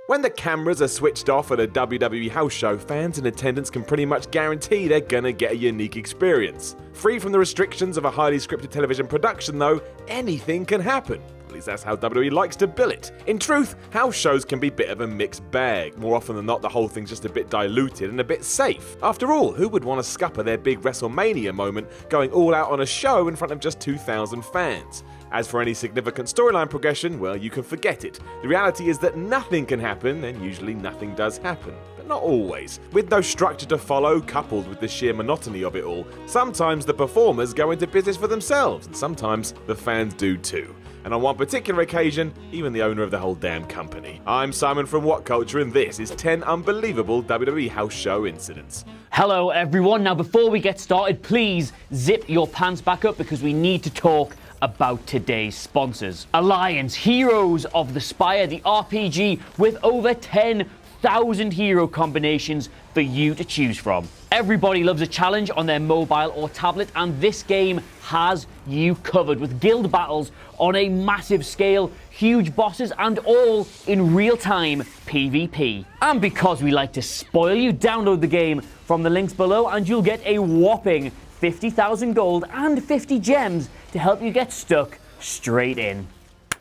When the cameras are switched off at a WWE house show, fans in attendance can pretty much guarantee they're gonna get a unique experience. Free from the restrictions of a highly scripted television production though, anything can happen. At least that's how WWE likes to bill it. In truth, house shows can be a bit of a mixed bag. More often than not, the whole thing's just a bit diluted and a bit safe. After all, who would want to scupper their big WrestleMania moment going all out on a show in front of just 2,000 fans? As for any significant storyline progression, well, you can forget it. The reality is that nothing can happen, and usually nothing does happen. But not always. With no structure to follow, coupled with the sheer monotony of it all, sometimes the performers go into business for themselves, and sometimes the fans do too. And on one particular occasion, even the owner of the whole damn company. I'm Simon from WhatCulture, and this is 10 unbelievable WWE house show incidents. Hello everyone, now before we get started, please zip your pants back up because we need to talk about today's sponsors. Alliance, Heroes of the Spire, the RPG with over 10,000 hero combinations for you to choose from. Everybody loves a challenge on their mobile or tablet, and this game has you covered with guild battles on a massive scale, huge bosses, and all in real-time PvP. And because we like to spoil you, download the game from the links below and you'll get a whopping 50,000 gold and 50 gems to help you get stuck straight in.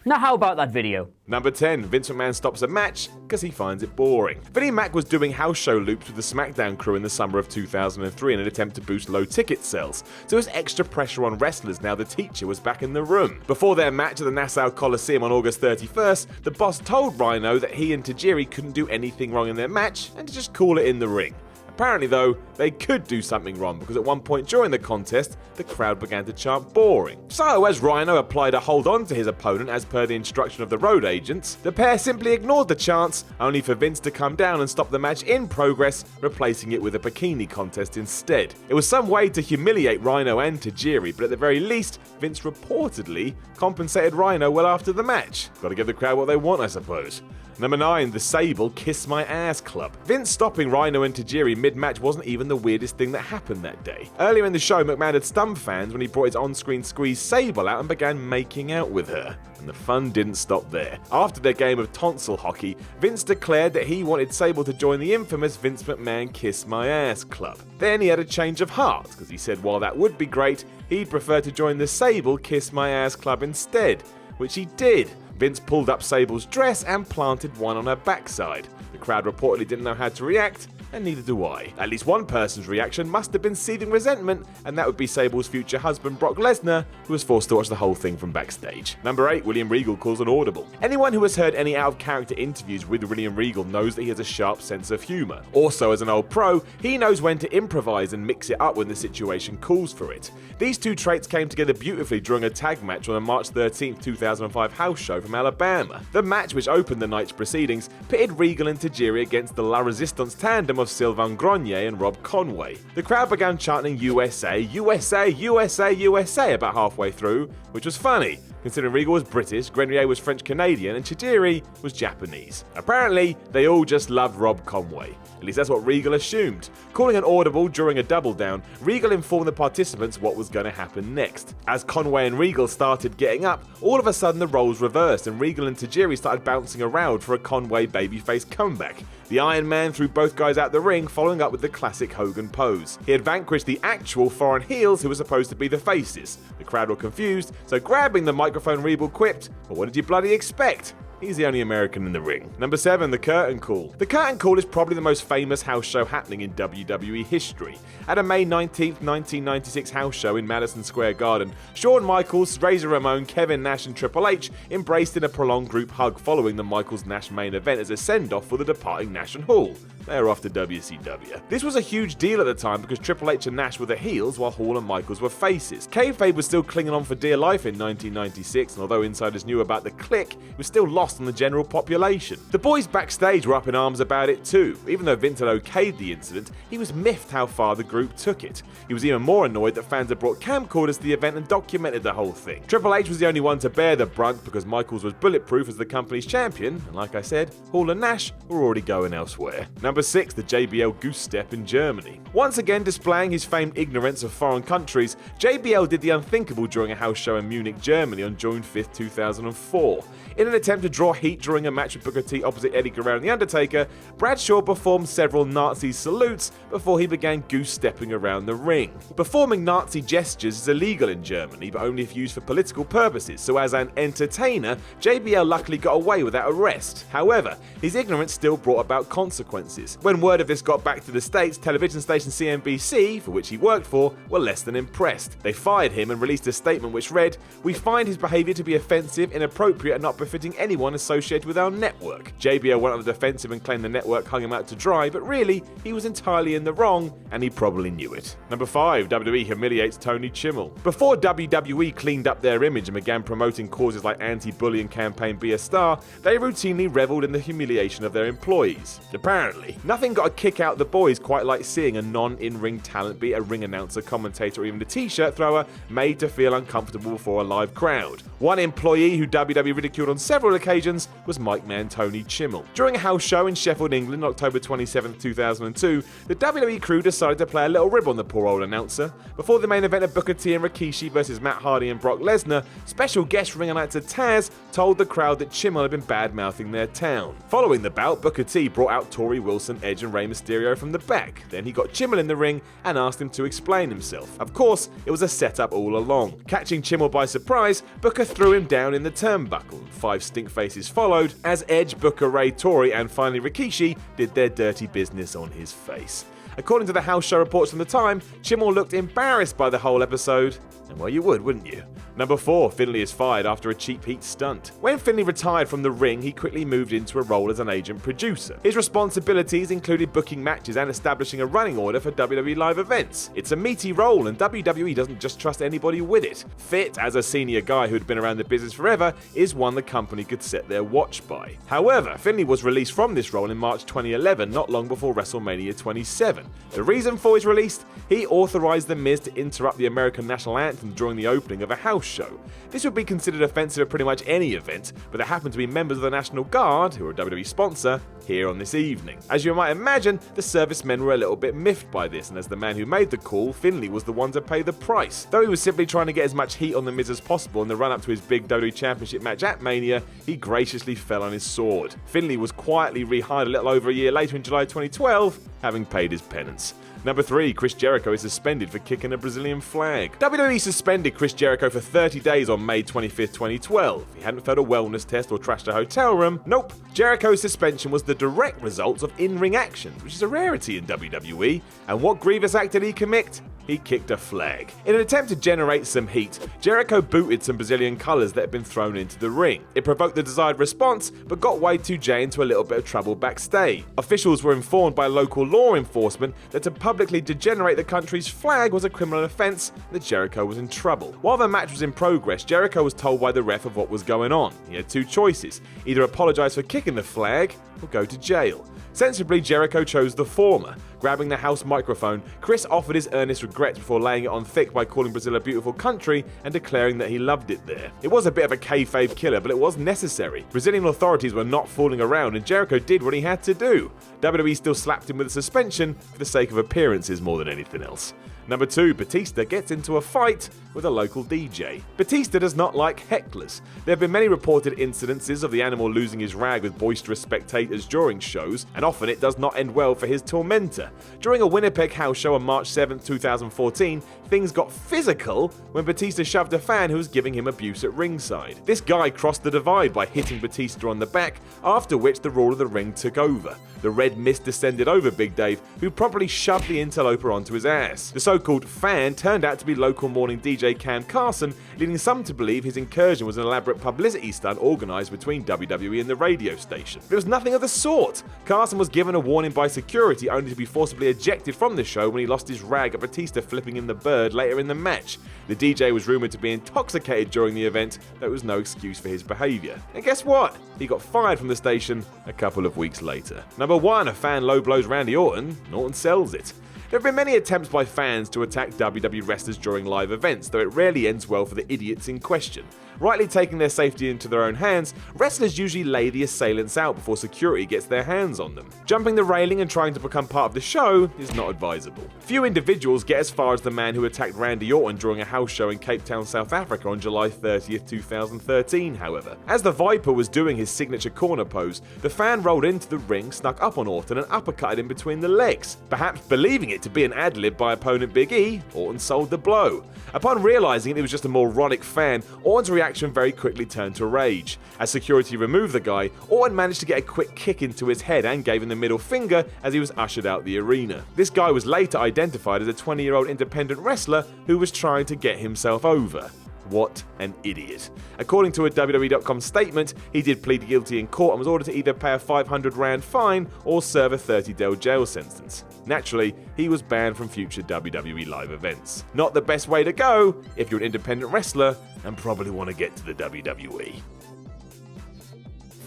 Now how about that video? Number 10. Vince McMahon stops a match because he finds it boring. Vinnie Mac was doing house show loops with the SmackDown crew in the summer of 2003 in an attempt to boost low ticket sales. So it was extra pressure on wrestlers now the teacher was back in the room. Before their match at the Nassau Coliseum on August 31st, the boss told Rhino that he and Tajiri couldn't do anything wrong in their match and to just call it in the ring. Apparently though, they could do something wrong because at one point during the contest, the crowd began to chant boring. So as Rhino applied a hold on to his opponent as per the instruction of the road agents, the pair simply ignored the chants, only for Vince to come down and stop the match in progress, replacing it with a bikini contest instead. It was some way to humiliate Rhino and Tajiri, but at the very least, Vince reportedly compensated Rhino well after the match. Gotta give the crowd what they want, I suppose. Number 9. The Sable Kiss My Ass Club. Vince stopping Rhino and Tajiri mid-match wasn't even the weirdest thing that happened that day. Earlier in the show, McMahon had stunned fans when he brought his on-screen squeeze Sable out and began making out with her. And the fun didn't stop there. After their game of tonsil hockey, Vince declared that he wanted Sable to join the infamous Vince McMahon Kiss My Ass Club. Then he had a change of heart, because he said while that would be great, he'd prefer to join the Sable Kiss My Ass Club instead, which he did. Vince pulled up Sable's dress and planted one on her backside. The crowd reportedly didn't know how to react, and neither do I. At least one person's reaction must have been seething resentment, and that would be Sable's future husband Brock Lesnar, who was forced to watch the whole thing from backstage. Number 8. William Regal calls an audible. Anyone who has heard any out-of-character interviews with William Regal knows that he has a sharp sense of humour. Also, as an old pro, he knows when to improvise and mix it up when the situation calls for it. These two traits came together beautifully during a tag match on a March 13, 2005 house show from Alabama. The match, which opened the night's proceedings, pitted Regal and Tajiri against the La Resistance tandem of Sylvain Grenier and Rob Conway. The crowd began chanting USA, USA, USA, USA about halfway through, which was funny, considering Regal was British, Grenier was French-Canadian, and Tajiri was Japanese. Apparently, they all just loved Rob Conway. At least that's what Regal assumed. Calling an audible during a double down, Regal informed the participants what was going to happen next. As Conway and Regal started getting up, all of a sudden the roles reversed and Regal and Tajiri started bouncing around for a Conway babyface comeback. The Iron Man threw both guys out the ring, following up with the classic Hogan pose. He had vanquished the actual foreign heels who were supposed to be the faces. The crowd were confused, so grabbing the microphone, Regal quipped, "Well, what did you bloody expect?" He's the only American in the ring. Number 7. The Curtain Call. The Curtain Call is probably the most famous house show happening in WWE history. At a May 19th, 1996 house show in Madison Square Garden, Shawn Michaels, Razor Ramon, Kevin Nash and Triple H embraced in a prolonged group hug following the Michaels-Nash main event as a send-off for the departing Nash and Hall. They're off to WCW. This was a huge deal at the time because Triple H and Nash were the heels while Hall and Michaels were faces. Kayfabe was still clinging on for dear life in 1996, and although insiders knew about the clique, it was still lost on the general population. The boys backstage were up in arms about it too. Even though Vince had okayed the incident, he was miffed how far the group took it. He was even more annoyed that fans had brought camcorders to the event and documented the whole thing. Triple H was the only one to bear the brunt because Michaels was bulletproof as the company's champion, and like I said, Hall and Nash were already going elsewhere. Number 6. The JBL Goose Step in Germany. Once again displaying his famed ignorance of foreign countries, JBL did the unthinkable during a house show in Munich, Germany on June 5, 2004. In an attempt to draw heat during a match with Booker T opposite Eddie Guerrero and The Undertaker, Bradshaw performed several Nazi salutes before he began goose-stepping around the ring. Performing Nazi gestures is illegal in Germany, but only if used for political purposes, so as an entertainer, JBL luckily got away without arrest. However, his ignorance still brought about consequences. When word of this got back to the States, television station CNBC, for which he worked for, were less than impressed. They fired him and released a statement which read, "We find his behaviour to be offensive, inappropriate and not befitting anyone associated with our network." JBL went on the defensive and claimed the network hung him out to dry, but really, he was entirely in the wrong, and he probably knew it. Number 5. WWE humiliates Tony Chimel. Before WWE cleaned up their image and began promoting causes like anti-bullying campaign Be a Star, they routinely revelled in the humiliation of their employees. Apparently, nothing got a kick out the boys quite like seeing a non-in-ring talent, be it a ring announcer, commentator, or even a t-shirt thrower, made to feel uncomfortable before a live crowd. One employee who WWE ridiculed on several occasions was McMahon Tony Chimel. During a house show in Sheffield, England, October 27, 2002, the WWE crew decided to play a little rib on the poor old announcer. Before the main event of Booker T and Rikishi versus Matt Hardy and Brock Lesnar, special guest ring announcer Taz told the crowd that Chimel had been bad-mouthing their town. Following the bout, Booker T brought out Tori Wilson, Edge and Rey Mysterio from the back. Then he got Chimel in the ring and asked him to explain himself. Of course, it was a setup all along. Catching Chimel by surprise, Booker threw him down in the turnbuckle. 5 stink faces followed as Edge, Booker, Rey, Tori and finally Rikishi did their dirty business on his face. According to the house show reports from the time, Chimel looked embarrassed by the whole episode. And well, you would, wouldn't you? Number 4. Finlay is fired after a cheap heat stunt. When Finlay retired from the ring, he quickly moved into a role as an agent producer. His responsibilities included booking matches and establishing a running order for WWE live events. It's a meaty role, and WWE doesn't just trust anybody with it. Fit, as a senior guy who'd been around the business forever, is one the company could set their watch by. However, Finlay was released from this role in March 2011, not long before WrestleMania 27. The reason for his release? He authorized The Miz to interrupt the American national anthem during the opening of a house show. This would be considered offensive at pretty much any event, but there happened to be members of the National Guard, who are a WWE sponsor, here on this evening. As you might imagine, the servicemen were a little bit miffed by this, and as the man who made the call, Finlay was the one to pay the price. Though he was simply trying to get as much heat on The Miz as possible in the run-up to his big WWE Championship match at Mania, he graciously fell on his sword. Finlay was quietly rehired a little over a year later in July 2012, having paid his penance. Number 3. Chris Jericho is suspended for kicking a Brazilian flag. WWE suspended Chris Jericho for 30 days on May 25, 2012. He hadn't failed a wellness test or trashed a hotel room. Nope. Jericho's suspension was the direct result of in-ring actions, which is a rarity in WWE. And what grievous act did he commit? He kicked a flag. In an attempt to generate some heat, Jericho booted some Brazilian colours that had been thrown into the ring. It provoked the desired response, but got Y2J into a little bit of trouble backstage. Officials were informed by local law enforcement that to publicly degenerate the country's flag was a criminal offence, and that Jericho was in trouble. While the match was in progress, Jericho was told by the ref of what was going on. He had 2 choices: either apologise for kicking the flag, or go to jail. Sensibly, Jericho chose the former. Grabbing the house microphone, Chris offered his earnest regrets before laying it on thick by calling Brazil a beautiful country and declaring that he loved it there. It was a bit of a kayfabe killer, but it was necessary. Brazilian authorities were not fooling around, and Jericho did what he had to do. WWE still slapped him with a suspension for the sake of appearances more than anything else. Number 2, Batista gets into a fight with a local DJ. Batista does not like hecklers. There have been many reported incidences of the animal losing his rag with boisterous spectators during shows, and often it does not end well for his tormentor. During a Winnipeg house show on March 7, 2014, things got physical when Batista shoved a fan who was giving him abuse at ringside. This guy crossed the divide by hitting Batista on the back, after which the Roar of the Ring took over. The red mist descended over Big Dave, who promptly shoved the interloper onto his ass. The so-called fan turned out to be local morning DJ Cam Carson, leading some to believe his incursion was an elaborate publicity stunt organised between WWE and the radio station. But it was nothing of the sort. Carson was given a warning by security, only to be forcibly ejected from the show when he lost his rag at Batista flipping him the bird later in the match. The DJ was rumoured to be intoxicated during the event, though it was no excuse for his behaviour. And guess what? He got fired from the station a couple of weeks later. Number 1, a fan low blows Randy Orton. Orton sells it. There have been many attempts by fans to attack WWE wrestlers during live events, though it rarely ends well for the idiots in question. Rightly taking their safety into their own hands, wrestlers usually lay the assailants out before security gets their hands on them. Jumping the railing and trying to become part of the show is not advisable. Few individuals get as far as the man who attacked Randy Orton during a house show in Cape Town, South Africa on July 30th, 2013, however. As the Viper was doing his signature corner pose, the fan rolled into the ring, snuck up on Orton and uppercutted him between the legs. Perhaps believing it to be an ad-lib by opponent Big E, Orton sold the blow. Upon realizing it was just a moronic fan, Orton's reaction very quickly turned to rage. As security removed the guy, Orton managed to get a quick kick into his head and gave him the middle finger as he was ushered out the arena. This guy was later identified as a 20-year-old independent wrestler who was trying to get himself over. What an idiot. According to a WWE.com statement, he did plead guilty in court and was ordered to either pay a 500 Rand fine or serve a 30-day jail sentence. Naturally, he was banned from future WWE live events. Not the best way to go if you're an independent wrestler and probably want to get to the WWE.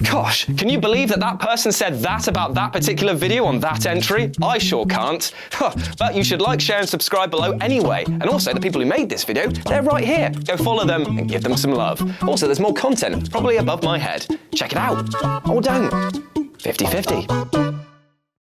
Gosh, can you believe that person said that about that particular video on that entry? I sure can't. But you should like, share and subscribe below anyway. And also, the people who made this video, they're right here. Go follow them and give them some love. Also, there's more content, probably above my head. Check it out. Or don't. 50-50.